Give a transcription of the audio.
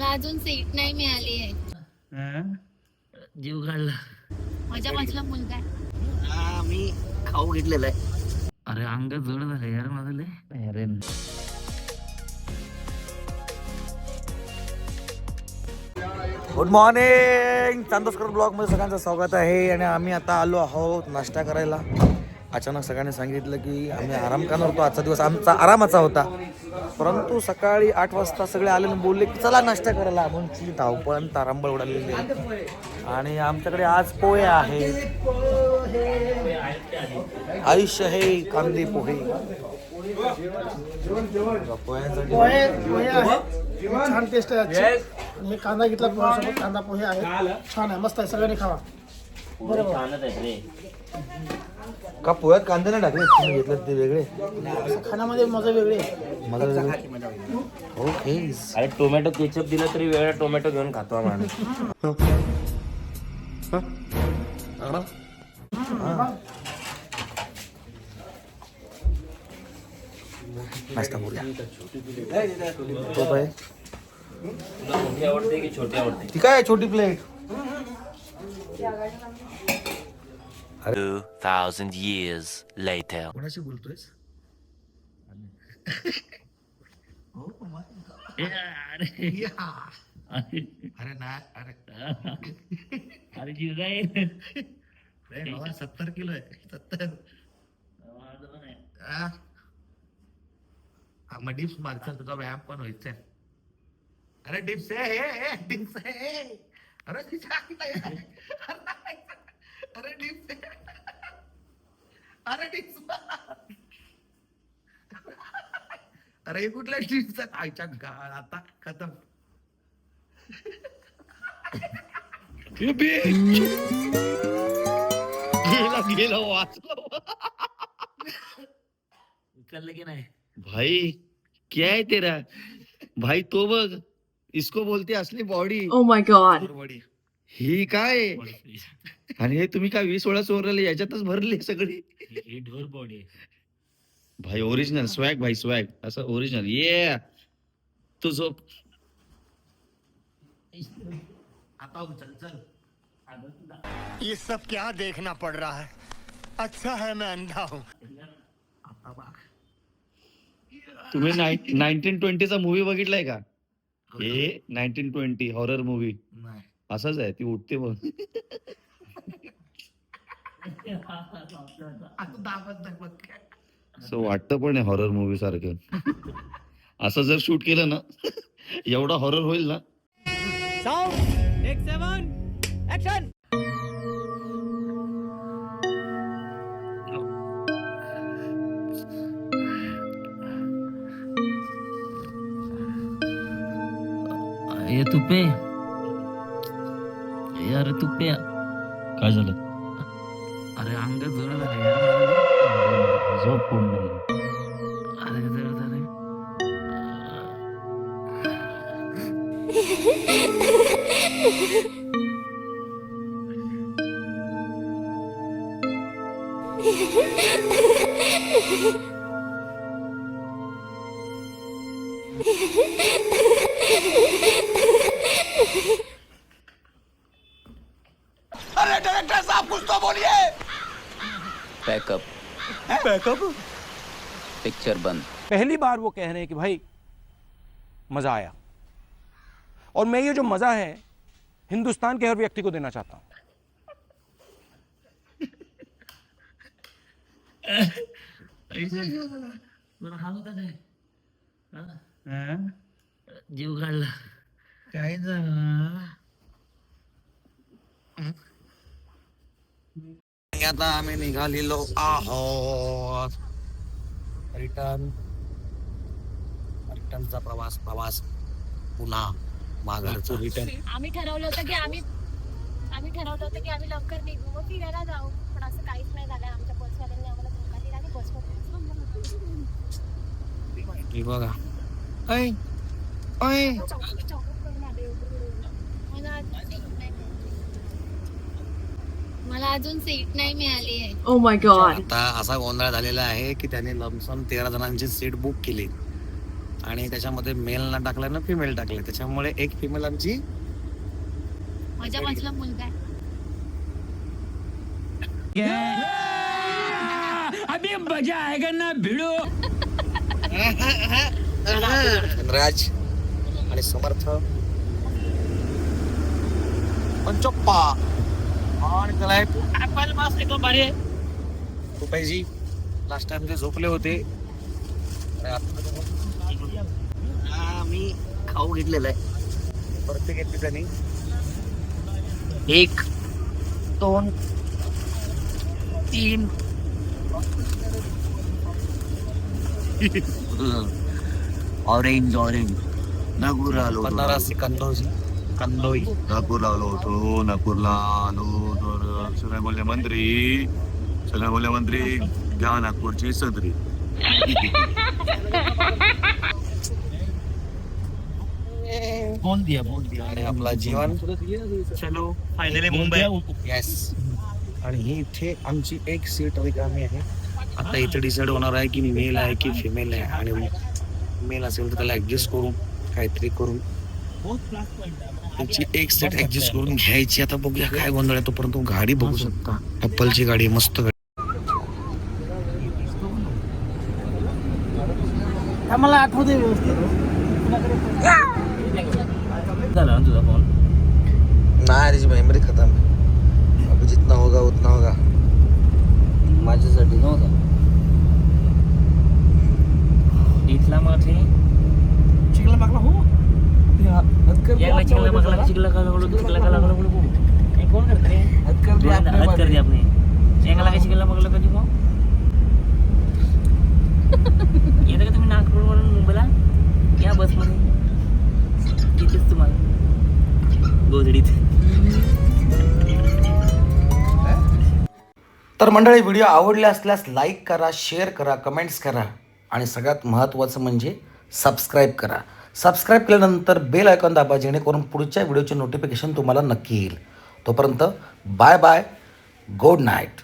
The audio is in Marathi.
मला अजून सीट नाही मिळाली आहे. जीव काढला. माझ्या बाजूला मुलगा आहे. मी खाऊ घेतलेला आहे. अरे अंग जड झालं यार माझं लय. अरे गुड मॉर्निंग, चांदोसकर ब्लॉग मध्ये सगळ्यांचं स्वागत आहे. आणि आम्ही आता आलो आहोत नाश्ता करायला. अचानक सगळ्यांनी सांगितलं की आम्ही आराम करणार होतो, आजचा दिवस आमचा आरामाचा होता. परंतु सकाळी 8 वाजता सगळे आले आणि बोलले की चला नाश्ता करायला. आमची धावपळ आणि तारांबळ उडालेली आहे. आणि आमच्याकडे आज पोहे आहेत, आयुष्य हे कांदे पोहे. छान टेस्ट आहे. मी कांदा घेतला पोह्यासोबत. कांदा पोहे आहे, छान आहे, मस्त आहे. सगळ्यांनी खावा. का पोह्यात कांदे नाही टाकले? तुम्ही घेतलं ते वेगळे, खाण्यामध्ये मजा वेगळी आहे. मला ओके. अरे टोमॅटो केचप दिला तरी वेगळा टोमॅटो घेऊन खातो माणूस. नाश्ता करूया. तो काय मोठी आवडते की छोटी आवडते? ती काय छोटी प्लेट? 2000 years later. कोणाशी बोलतोयस? अरे ना, अरे जीव जाईल. 70 किलो आहे. 70. मग डिप्स मारचाल, तुझा व्यायाम पण व्हायचा. अरे डिप्स आहे, डिप्स आहे. अरे अरे डिप्स, अरे डिप्स. अरे कुठल्या डिप्सचा खायच्या गाळ आता खतम. गेला वाचलो. उचललं की नाही? भाई क्या है तेरा भाई? तो बघ, इसको बोलते असली body. Oh my God. Body ही काय? आणि हे तुम्ही काय 20 चोरले याच्यातच भरले सगळी. ही ढोर बॉडी. भाई ओरिजिनल स्वॅग, भाई स्वॅग असं ओरिजिनल. ये तू झोप आता. चल चल. ये सब क्या देखना पड़ रहा है? अच्छा है मैं अंधा हूँ. तुम्ही 1920 मूवी बघितलाय का? हे 1920 हॉरर मूवी असंच आहे. ती उठते बघ. असं वाटतं पण आहे हॉरर मूवी सारखं. असं जर शूट केलं ना एवढा हॉरर होईल ना. ये तुपे, यार तुपे. काय झालं? अरे अंग जड झालं यार. झोप कोण नाही. अरे जड झालं. अरे डायरेक्टर साहब कुछ तो बोलिए. पैकअप पिक्चर बंद. पहली बार वो कह रहे हैं कि भाई मजा आया, और मैं ये जो मजा है हिंदुस्तान के हर व्यक्ति को देना चाहता हूं. जीव काढला. काय झालं? आता आम्ही निघालेलो आहोत. रिटर्नचा प्रवास पुन्हा माघारचा. आम्ही ठरवलं होतं की आम्ही लवकर निघू, मग फिरायला जाऊ. पण असं काहीच नाही झालं. आमच्या बसवाल्यांनी आम्हाला धोका दिला आणि बसमध्ये बघा. ऐ ऐ मला अजून सीट नाही मिळाली आहे. ओ माय गॉड. आता असा गोंधळ झालेला आहे की त्याने लमसम 13 जणांची सीट बुक केली आणि त्याच्यामध्ये मेलला टाकलं ना फिमेल टाकले, त्याच्यामुळे एक फिमेल आमची माझ्या बाजूला मुलगा आहे. राज आणि समर्थ पंचप्पा आणि त्याला ऍपल मास्क एकदम भारी आहे. रुपयाजी लास्ट टाइम ते झोपले होते. मी खाऊ घेतलेला आहे प्रत्येक ठिकाणी 1 2 3 ऑरेंज नागपूर आलो होतो. बनारसी कंदोई नागपूरला आलो होतो. नागपूरला आलो तर सगळे बोलले मंत्री घ्या नागपूरची सदरी. बोल दिया आणि आपला जीवन चलो फायनली मुंबई. येस. आणि ही इथे आमची एक सीट रिकामी आहे. आता इथे डिसाईड होणार आहे की मेल आहे की फिमेल आहे, आणि मेल असेल तर त्याला ऍडजस्ट करून काहीतरी करून त्याची एक सीट ऍडजस्ट करून घ्यायची. आता बघूया काय गोंधळ आहे. तोपर्यंत गाडी बघू शकता, ऍपलची गाडी, मस्त गाडी. आम्हाला आठवते व्यवस्थित. झाला ना तुझा फोन? नाही, त्याची मेमरी खतम. अभी जितना होगा उतना होगा. माझ्यासाठी नव्हता इथला माथे चिकला मागला हो. याला चिकला मागला चिकला का लागलो हे कोण करते रे? हद कर दे आपने चेंगला का चिकला मागला कधी मग येतं का तुम्ही नागपूरवरून मुंबईला या बसमध्ये तिथेच तुम्हाला गोधडीत. तर मंडळी, व्हिडिओ आवडले असल्यास लाईक करा, शेअर करा, कमेंट्स करा, आणि सगळ्यात महत्त्वाचं म्हणजे सबस्क्राईब करा. सबस्क्राईब केल्यानंतर बेल आयकॉन दाबा, जेणेकरून पुढच्या व्हिडिओचे नोटिफिकेशन तुम्हाला नक्की येईल. तोपर्यंत बाय बाय, गुड नाईट.